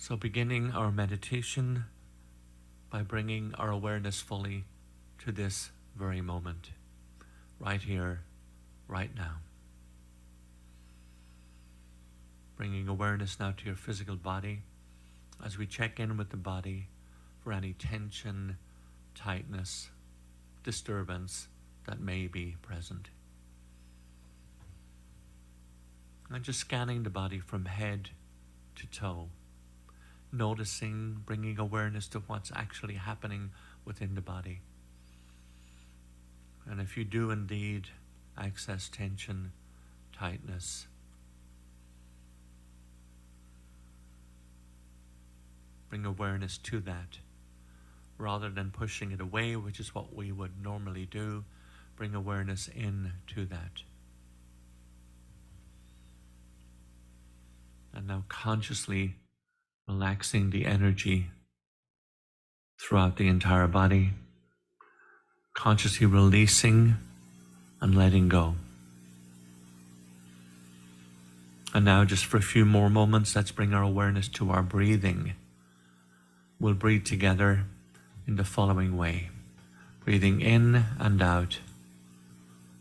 So beginning our meditation by bringing our awareness fully to this very moment, right here, right now. Bringing awareness now to your physical body as we check in with the body for any tension, tightness, disturbance that may be present. And just scanning the body from head to toe, noticing, bringing awareness to what's actually happening within the body. And if you do indeed access tension, tightness, bring awareness to that. Rather than pushing it away, which is what we would normally do, bring awareness in to that. And now consciously relaxing the energy throughout the entire body, consciously releasing and letting go. And now just for a few more moments, let's bring our awareness to our breathing. We'll breathe together in the following way. Breathing in and out,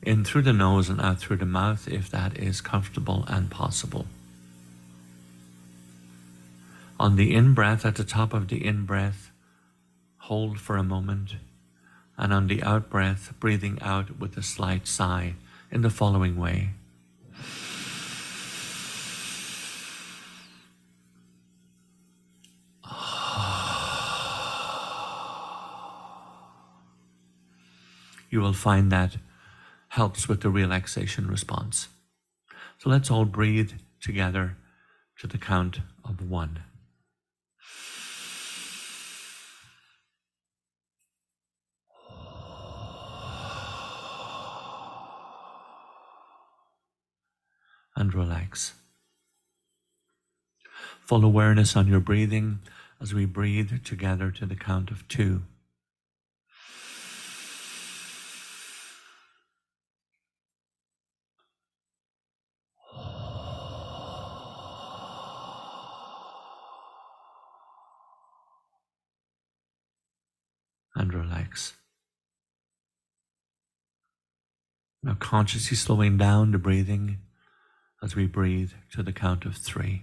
in through the nose and out through the mouth if that is comfortable and possible. On the in-breath, at the top of the in-breath, hold for a moment, and on the out-breath, breathing out with a slight sigh in the following way. You will find that helps with the relaxation response. So let's all breathe together to the count of 1. And relax. Full awareness on your breathing as we breathe together to the count of 2. And relax. Now consciously slowing down the breathing as we breathe to the count of 3.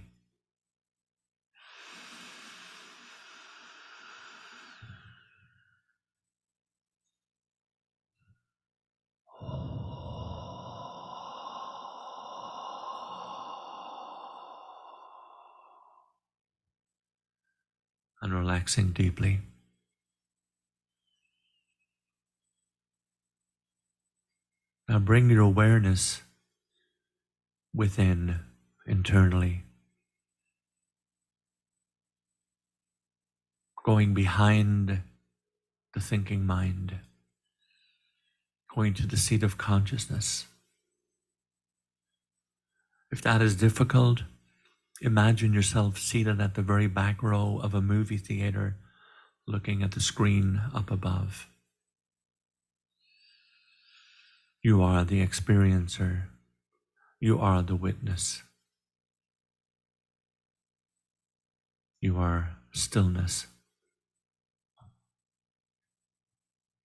And relaxing deeply. Now bring your awareness within, internally, going behind the thinking mind, going to the seat of consciousness. If that is difficult, imagine yourself seated at the very back row of a movie theater, looking at the screen up above. You are the experiencer. You are the witness. You are stillness.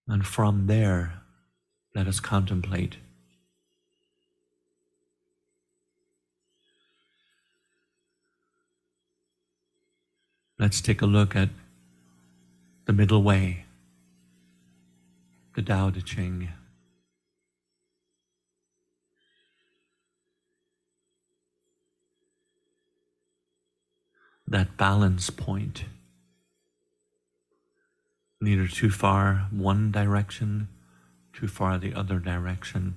And from there, let us contemplate. Let's take a look at the middle way, the Tao Te Ching. That balance point, neither too far one direction, too far the other direction.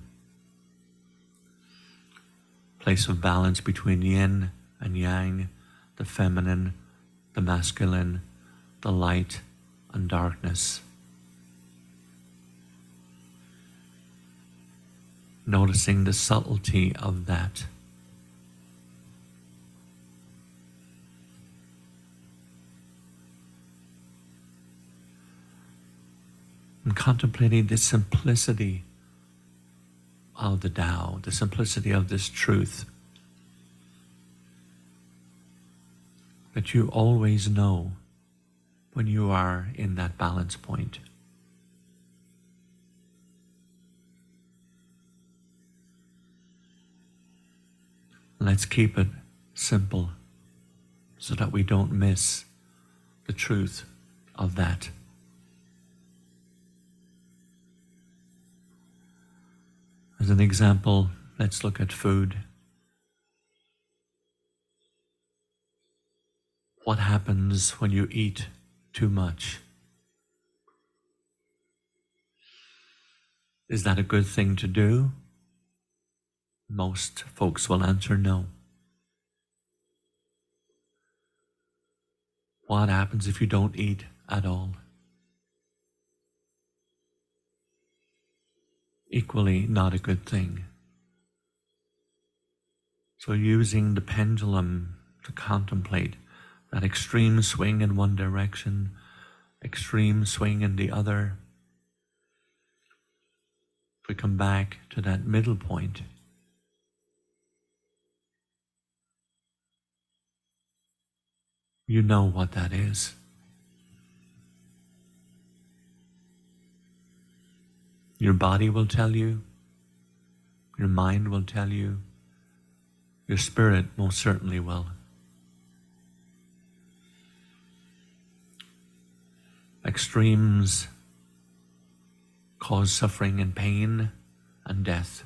Place of balance between yin and yang, the feminine, the masculine, the light and darkness. Noticing the subtlety of that. And contemplating the simplicity of the Tao, the simplicity of this truth. that you always know when you are in that balance point. Let's keep it simple so that we don't miss the truth of that. As an example, let's look at food. What happens when you eat too much? Is that a good thing to do? Most folks will answer no. What happens if you don't eat at all? Equally not a good thing. So using the pendulum to contemplate that extreme swing in one direction, extreme swing in the other, if we come back to that middle point, you know what that is. Your body will tell you, your mind will tell you, your spirit most certainly will. Extremes cause suffering and pain and death.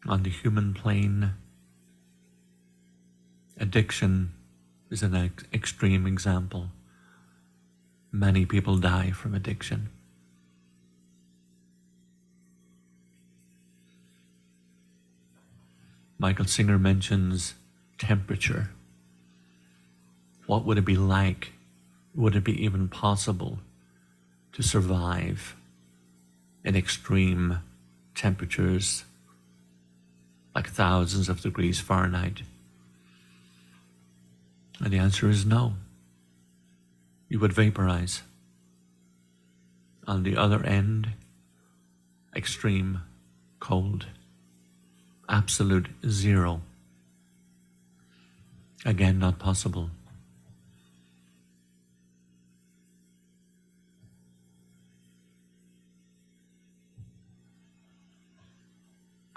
On the human plane, addiction is an extreme example. Many people die from addiction. Michael Singer mentions temperature. What would it be like? Would it be even possible to survive in extreme temperatures like thousands of degrees Fahrenheit? And the answer is no. You would vaporize. On the other end, extreme cold. Absolute zero. Again, not possible.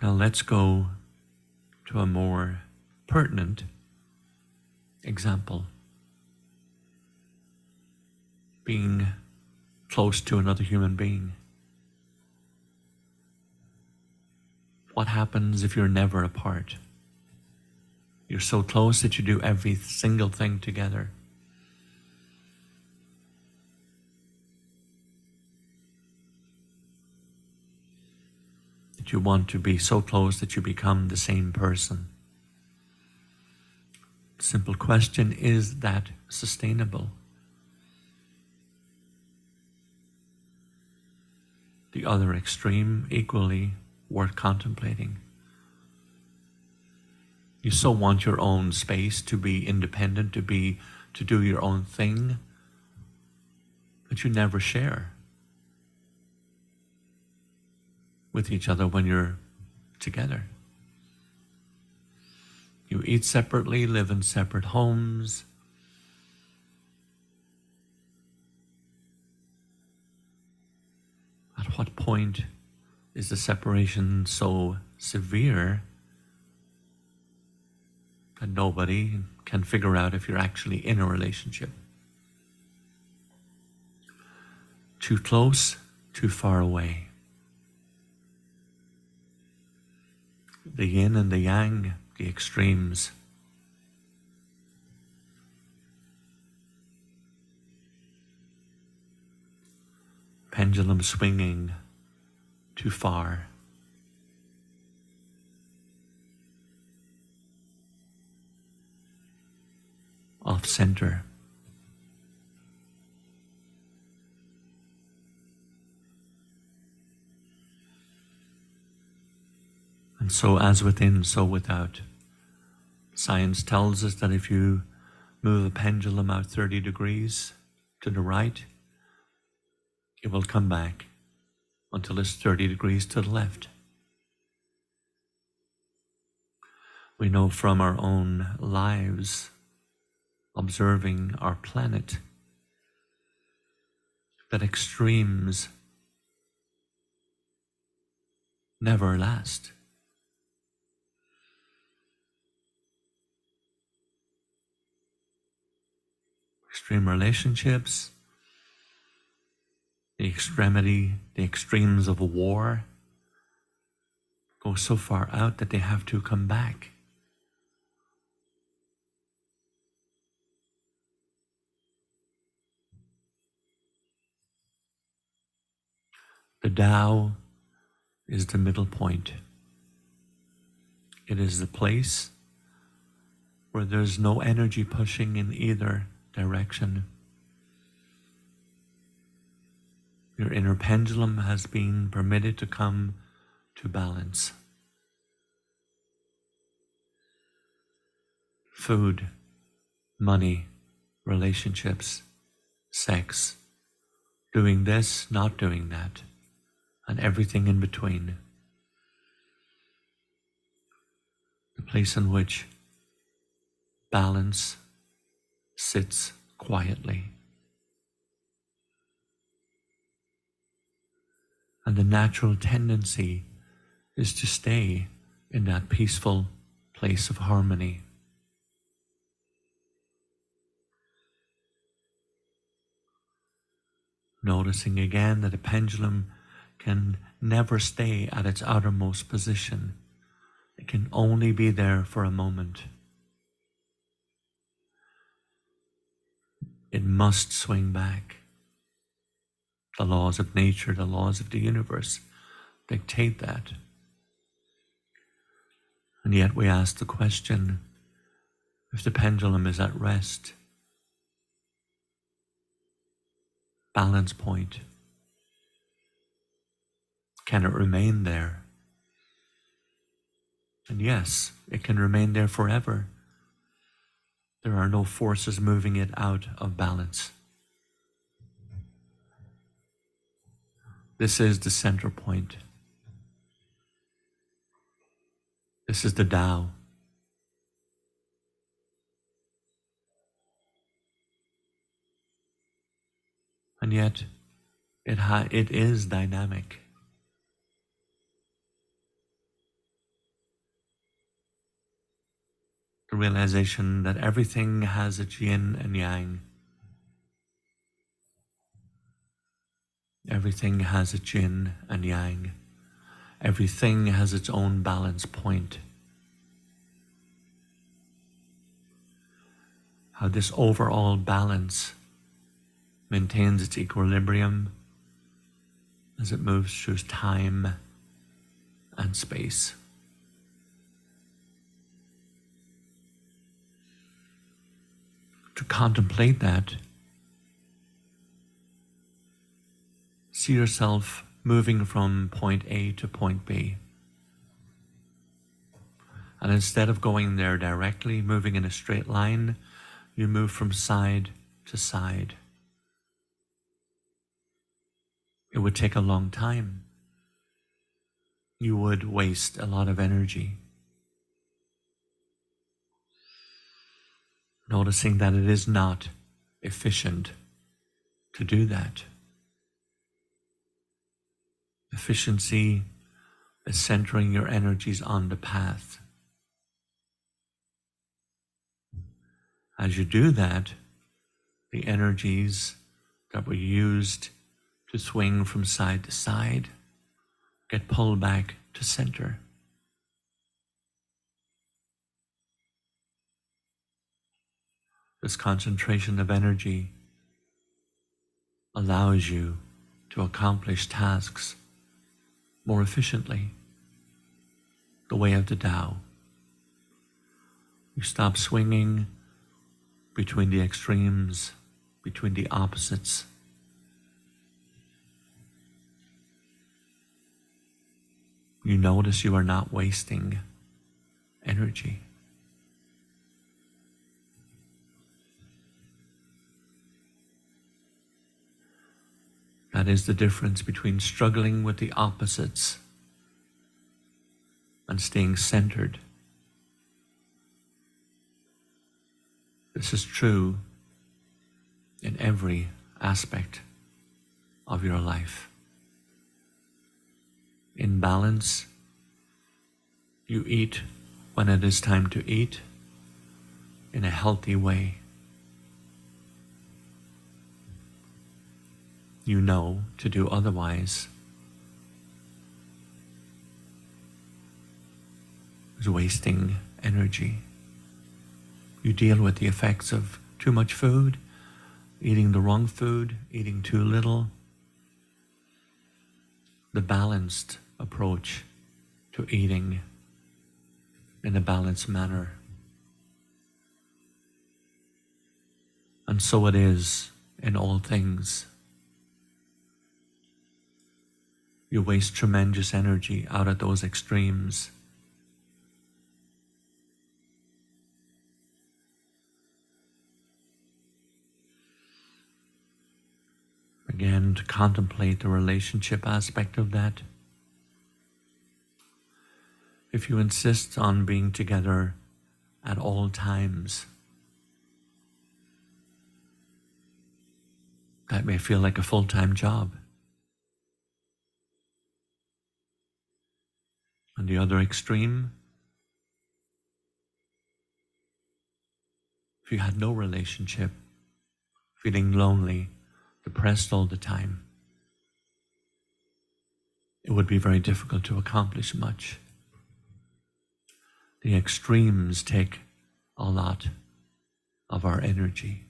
Now let's go to a more pertinent example. Being close to another human being. What happens if you're never apart? You're so close that you do every single thing together. That you want to be so close that you become the same person. Simple question, is that sustainable? The other extreme, equally worth contemplating. You so want your own space, to be independent, to do your own thing, but you never share with each other when you're together. You eat separately, live in separate homes. At what point is the separation so severe that nobody can figure out if you're actually in a relationship? Too close, too far away. The yin and the yang, the extremes. Pendulum swinging too far. Off center. And so as within, so without. Science tells us that if you move a pendulum out 30 degrees to the right, it will come back until it's 30 degrees to the left. We know from our own lives, observing our planet, that extremes never last. Extreme relationships, the extremes of a war go so far out that they have to come back. The Tao is the middle point. It is the place where there's no energy pushing in either direction. Your inner pendulum has been permitted to come to balance. Food, money, relationships, sex, doing this, not doing that, and everything in between. The place in which balance sits quietly. And the natural tendency is to stay in that peaceful place of harmony. Noticing again that a pendulum can never stay at its outermost position. It can only be there for a moment. It must swing back. The laws of nature, the laws of the universe dictate that. And yet we ask the question, if the pendulum is at rest, balance point, can it remain there? And yes, it can remain there forever. There are no forces moving it out of balance. This is the center point. This is the Tao. And yet, it is dynamic. The realization that everything has its yin and yang. Everything has its yin and yang. Everything has its own balance point. How this overall balance maintains its equilibrium as it moves through time and space. To contemplate that, see yourself moving from point A to point B. And instead of going there directly, moving in a straight line, you move from side to side. It would take a long time. You would waste a lot of energy. Noticing that it is not efficient to do that. Efficiency is centering your energies on the path. As you do that, the energies that were used to swing from side to side get pulled back to center. This concentration of energy allows you to accomplish tasks more efficiently, the way of the Tao. You stop swinging between the extremes, between the opposites. You notice you are not wasting energy. That That is the difference between struggling with the opposites and staying centered. This is true in every aspect of your life. In balance, you eat when it is time to eat in a healthy way. You know to do otherwise is wasting energy. You deal with the effects of too much food, eating the wrong food, eating too little. The balanced approach to eating in a balanced manner. And so it is in all things. You waste tremendous energy out at those extremes. Again, to contemplate the relationship aspect of that. If you insist on being together at all times, that may feel like a full-time job. On the other extreme, if you had no relationship, feeling lonely, depressed all the time, it would be very difficult to accomplish much. The extremes take a lot of our energy.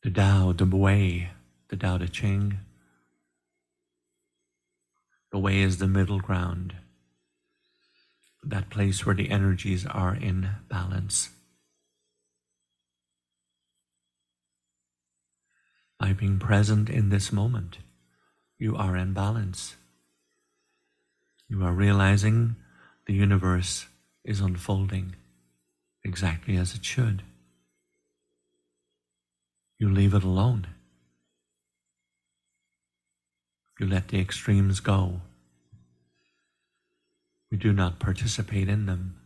The Tao, the Way, the Tao Te Ching, the Way is the middle ground, that place where the energies are in balance. By being present in this moment, you are in balance. You are realizing the universe is unfolding exactly as it should. You leave it alone. You let the extremes go. You do not participate in them.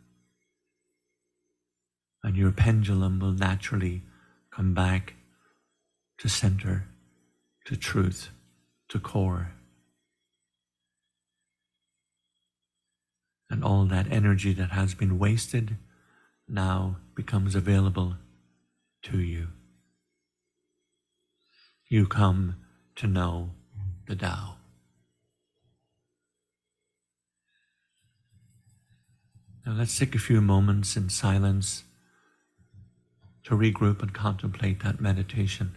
And your pendulum will naturally come back to center, to truth, to core. And all that energy that has been wasted now becomes available to you. You come to know the Tao. Now let's take a few moments in silence to regroup and contemplate that meditation.